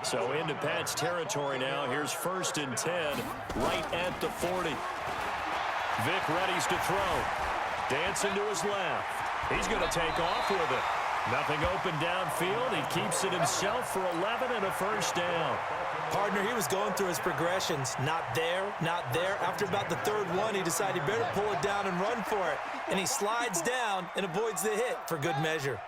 So into Pat's territory now. Here's 1st and 10 right at the 40. Vic readies to throw. Dancing to his left. He's going to take off with it. Nothing open downfield. He keeps it himself for 11 and a 1st down. Partner, he was going through his progressions. Not there, not there. After about the 3rd one, he decided he better pull it down and run for it. And he slides down and avoids the hit for good measure.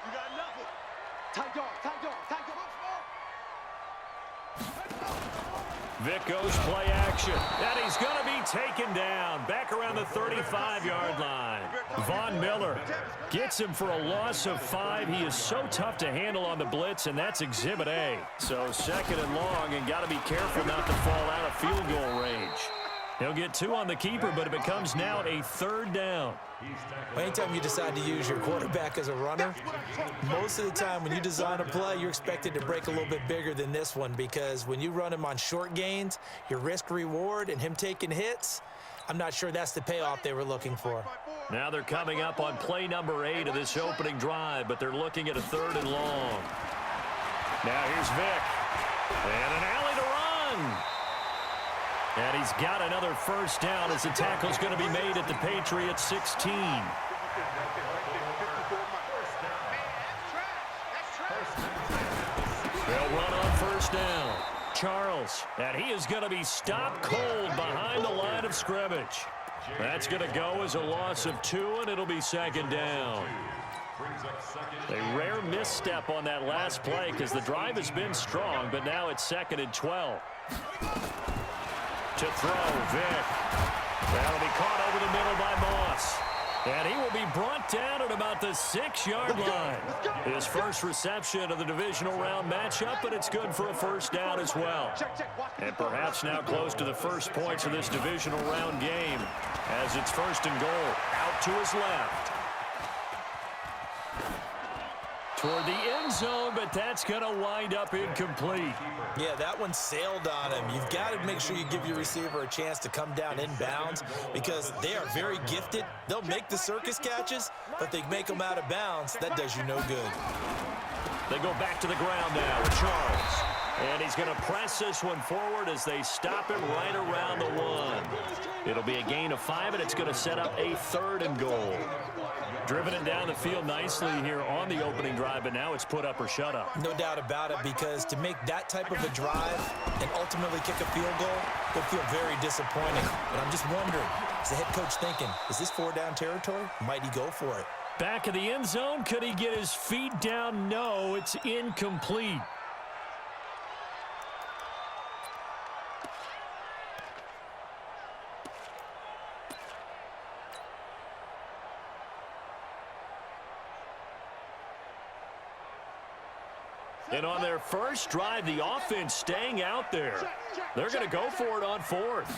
You got nothing. Tight dog, tight dog, tight dog. Vic goes play action. And he's going to be taken down. Back around the 35-yard line. Von Miller gets him for a loss of 5. He is so tough to handle on the blitz, and that's Exhibit A. So 2nd and long, and got to be careful not to fall out of field goal range. He'll get 2 on the keeper, but it becomes now a 3rd down. Anytime you decide to use your quarterback as a runner, most of the time when you design a play, you're expected to break a little bit bigger than this one, because when you run him on short gains, your risk-reward and him taking hits, I'm not sure that's the payoff they were looking for. Now they're coming up on play number 8 of this opening drive, but they're looking at a 3rd and long. Now here's Vic. And an alley to run. And he's got another 1st down as the tackle's going to be made at the Patriots 16. They'll run on 1st down. Charles, and he is going to be stopped cold behind the line of scrimmage. That's going to go as a loss of 2, and it'll be 2nd down. A rare misstep on that last play because the drive has been strong, but now it's 2nd and 12. To throw, Vic. That'll be caught over the middle by Moss. And he will be brought down at about the 6-yard line. His first reception of the divisional round matchup, but it's good for a 1st down as well. And perhaps now close to the first points of this divisional round game as it's 1st and goal. Out to his left. Toward the end zone, but that's going to wind up incomplete. Yeah, that one sailed on him. You've got to make sure you give your receiver a chance to come down inbounds because they are very gifted. They'll make the circus catches, but they make them out of bounds. That does you no good. They go back to the ground now with Charles. And he's going to press this one forward as they stop him right around the 1. It'll be a gain of 5, and it's going to set up a 3rd and goal. Driven it down the field nicely here on the opening drive, but now it's put up or shut up. No doubt about it, because to make that type of a drive and ultimately kick a field goal, they'll feel very disappointing. But I'm just wondering, is the head coach thinking, is this 4-down territory? Might he go for it? Back of the end zone, could he get his feet down? No, it's incomplete. And on their first drive, the offense staying out there. They're going to go for it on 4th.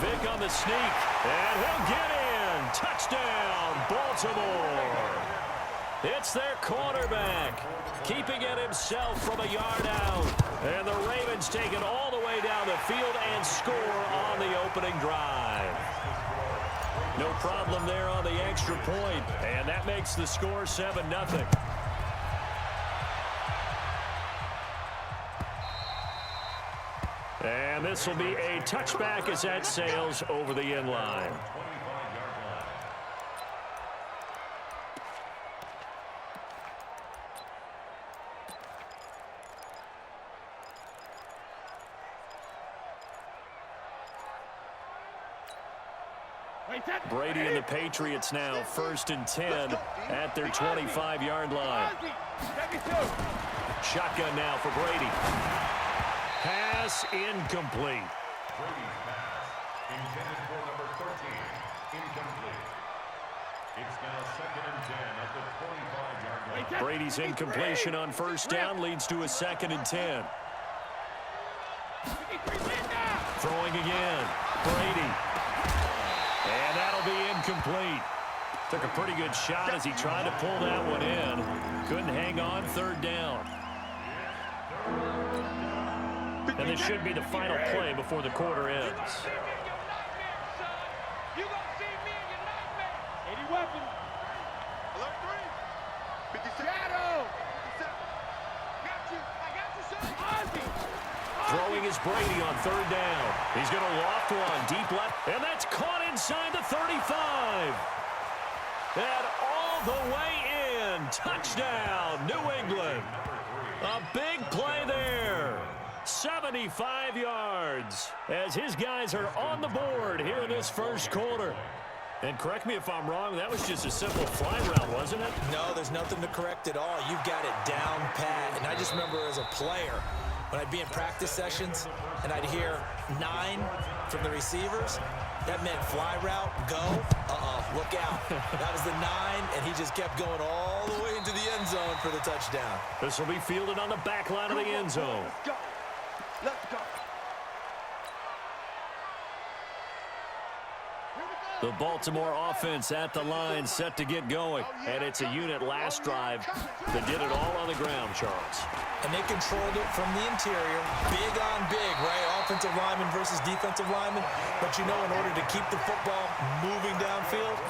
Vic on the sneak, and he'll get in. Touchdown, Baltimore. It's their quarterback, keeping it himself from a yard out. And the Ravens take it all the way down the field and score on the opening drive. No problem there on the extra point, and that makes the score 7-0. And this will be a touchback as that sails over the end line. Brady and the Patriots now 1st and 10 at their 25-yard line. Shotgun now for Brady. Pass incomplete. Brady's pass intended for number 13, incomplete. It's now 2nd and 10 at the 25-yard line. Brady's incompletion on 1st down leads to a 2nd and 10. Throwing again. Brady. And that'll be incomplete. Took a pretty good shot as he tried to pull that one in. Couldn't hang on, 3rd down. And this should be the final play before the quarter ends. You gonna see me in your nightmare. Any weapon. Alert 3. 57. Shadow. 57. Got you. I got you, son. Throwing is Brady on third down. He's going to loft one deep left, and that's caught inside the 35. And all the way in. Touchdown, New England. A big play there. 75 yards as his guys are on the board here in this first quarter. And correct me if I'm wrong, that was just a simple fly route, wasn't it? No, there's nothing to correct at all. You've got it down pat. And I just remember as a player, when I'd be in practice sessions and I'd hear 9 from the receivers, that meant fly route, go, look out. That was the 9, and he just kept going all the way into the end zone for the touchdown. This will be fielded on the back line of the end zone. Let's go. Let's go. The Baltimore offense at the line, set to get going. And it's a unit last drive that did it all on the ground, Charles. And they controlled it from the interior, big on big, right? Offensive lineman versus defensive lineman. But you know, in order to keep the football moving downfield,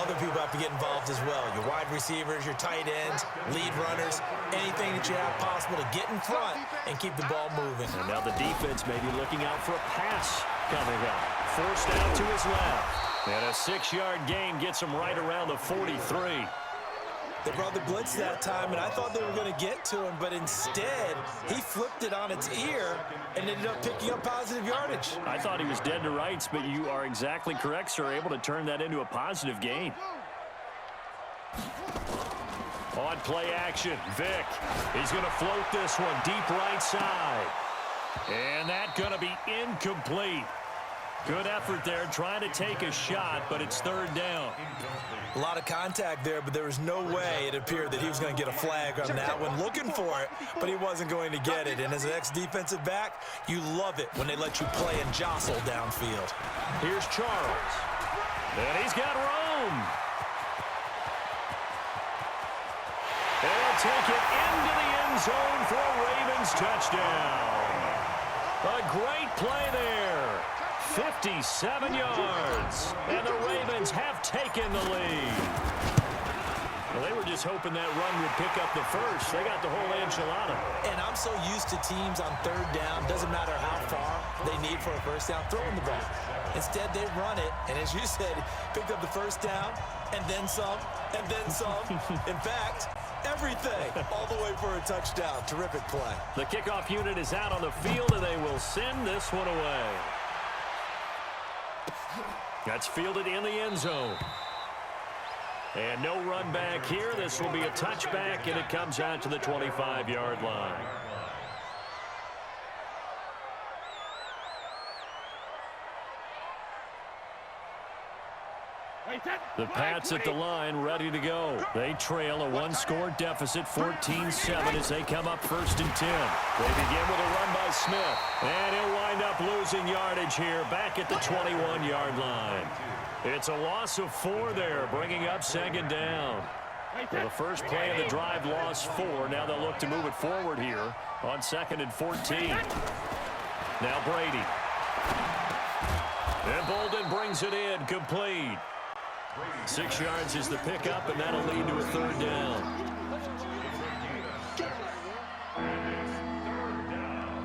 other people have to get involved as well. Your wide receivers, your tight ends, lead runners, anything that you have possible to get in front and keep the ball moving. And now the defense may be looking out for a pass coming up. Forced out to his left. And a 6-yard gain gets him right around the 43. They brought the blitz that time, and I thought they were going to get to him, but instead, he flipped it on its ear and ended up picking up positive yardage. I thought he was dead to rights, but you are exactly correct, sir, able to turn that into a positive gain. On play action, Vick. He's going to float this one deep right side. And that's going to be incomplete. Good effort there, trying to take a shot, but it's third down. A lot of contact there, but there was no way it appeared that he was going to get a flag on that one. Looking for it, but he wasn't going to get it. And as an ex-defensive back, you love it when they let you play and jostle downfield. Here's Charles. And he's got room. They'll take it into the end zone for a Ravens touchdown. A great play there. 57 yards, and the Ravens have taken the lead. Well, they were just hoping that run would pick up the first. They got the whole enchilada. And I'm so used to teams on third down, doesn't matter how far they need for a first down, throwing the ball. Instead, they run it, and as you said, picked up the first down, and then some, and then some. In fact, everything, all the way for a touchdown. Terrific play. The kickoff unit is out on the field, and they will send this one away. That's fielded in the end zone. And no run back here. This will be a touchback, and it comes out to the 25-yard line. The Pats at the line, ready to go. They trail a one-score deficit, 14-7, as they come up 1st and 10. They begin with a run by Smith, and he'll wind up losing yardage here back at the 21-yard line. It's a loss of 4 there, bringing up 2nd down. Well, the first play of the drive lost 4. Now they'll look to move it forward here on 2nd and 14. Now Brady. And Bolden brings it in, complete. 6 yards is the pickup, and that'll lead to a 3rd down.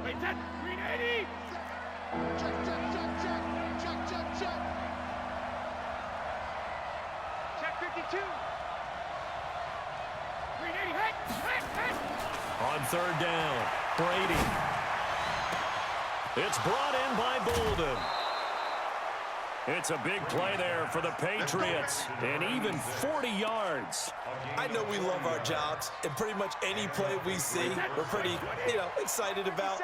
Wait, that 380. Check 52. 380. Hey. On 3rd down, Brady. It's brought in by Bolden. It's a big play there for the Patriots, and even 40 yards. I know we love our jobs, and pretty much any play we see, we're pretty, excited about.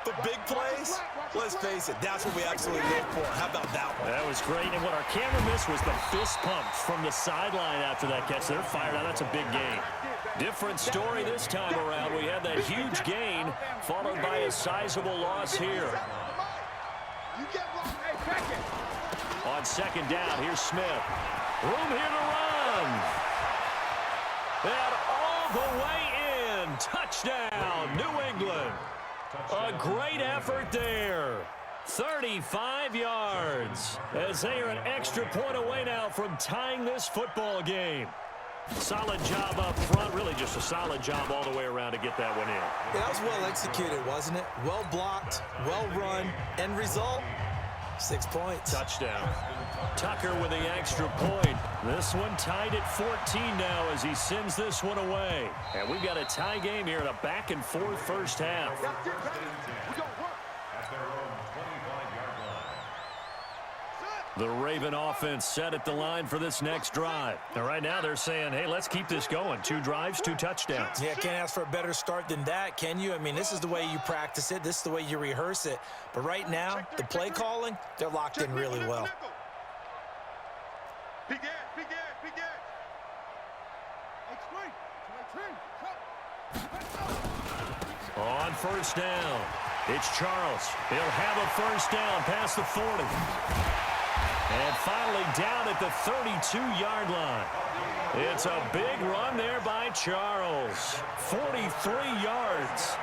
But big plays, let's face it, that's what we absolutely live for. How about that one? That was great, and what our camera missed was the fist pump from the sideline after that catch. They're fired out. That's a big gain. Different story this time around. We had that huge gain, followed by a sizable loss here. On 2nd down, here's Smith. Room here to run. And all the way in. Touchdown, New England. A great effort there. 35 yards as they are an extra point away now from tying this football game. Solid job up front. Really just a solid job all the way around to get that one in. Yeah, that was well executed, wasn't it? Well blocked, well run. End result, 6 points. Touchdown. Tucker with the extra point. This one tied at 14 now as he sends this one away. And we've got a tie game here in a back-and-forth first half. At their own 25-yard line. The Raven offense set at the line for this next drive. And right now they're saying, hey, let's keep this going. 2 drives, 2 touchdowns. Yeah, can't ask for a better start than that, can you? I mean, this is the way you practice it. This is the way you rehearse it. But right now, the play calling, they're locked in really well. On first down, it's Charles. He'll have a first down past the 40. And finally down at the 32-yard line. It's a big run there by Charles. 43 yards.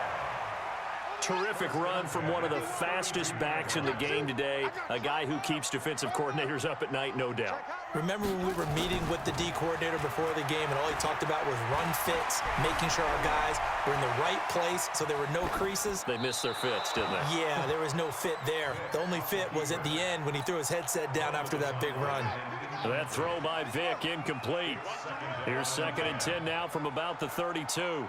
Terrific run from one of the fastest backs in the game today. A guy who keeps defensive coordinators up at night, no doubt. Remember when we were meeting with the D coordinator before the game and all he talked about was run fits, making sure our guys were in the right place so there were no creases? They missed their fits, didn't they? Yeah, there was no fit there. The only fit was at the end when he threw his headset down after that big run. That throw by Vic incomplete. Here's 2nd and 10 now from about the 32.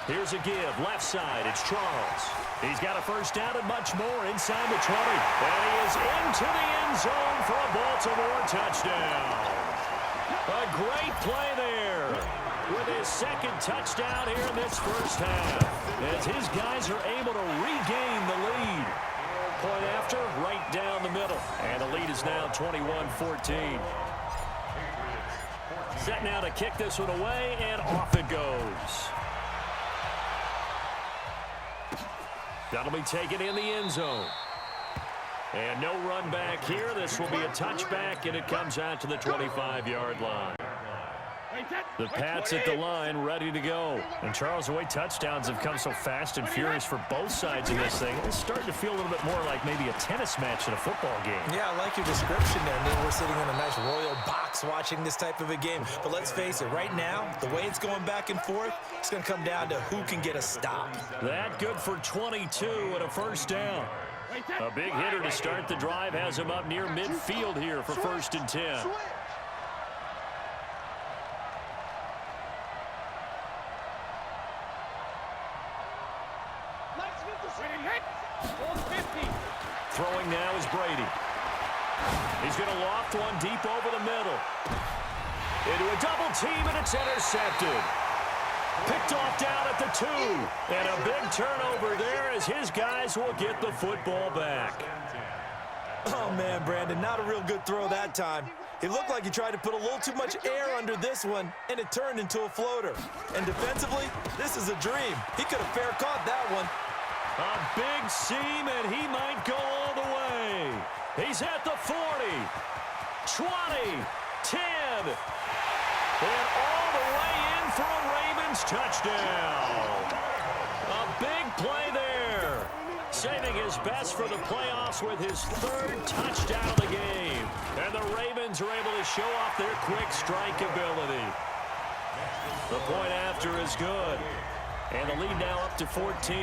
Here's a give, left side, it's Charles. He's got a first down and much more inside the 20. And he is into the end zone for a Baltimore touchdown. A great play there with his 2nd touchdown here in this first half. As his guys are able to regain the lead. Point after, right down the middle. And the lead is now 21-14. Set now to kick this one away, and off it goes. That'll be taken in the end zone. And no run back here. This will be a touchback, and it comes out to the 25-yard line. The Pats at the line, ready to go. And Charles, the way touchdowns have come so fast and furious for both sides of this thing, it's starting to feel a little bit more like maybe a tennis match in a football game. Yeah, I like your description there. I mean, we're sitting in a nice royal box watching this type of a game. But let's face it, right now, the way it's going back and forth, it's going to come down to who can get a stop. That good for 22 and a first down. A big hitter to start the drive has him up near midfield here for 1st and 10. Throwing now is Brady. He's going to loft one deep over the middle. Into a double team, and it's intercepted. Picked off down at the 2. And a big turnover there as his guys will get the football back. Oh, man, Brandon, not a real good throw that time. It looked like he tried to put a little too much air under this one, and it turned into a floater. And defensively, this is a dream. He could have fair caught that one. A big seam, and he might go all the way. He's at the 40, 20, 10, and all the way in for a Ravens touchdown. A big play there. Saving his best for the playoffs with his 3rd touchdown of the game. And the Ravens are able to show off their quick strike ability. The point after is good. And the lead now up to 14.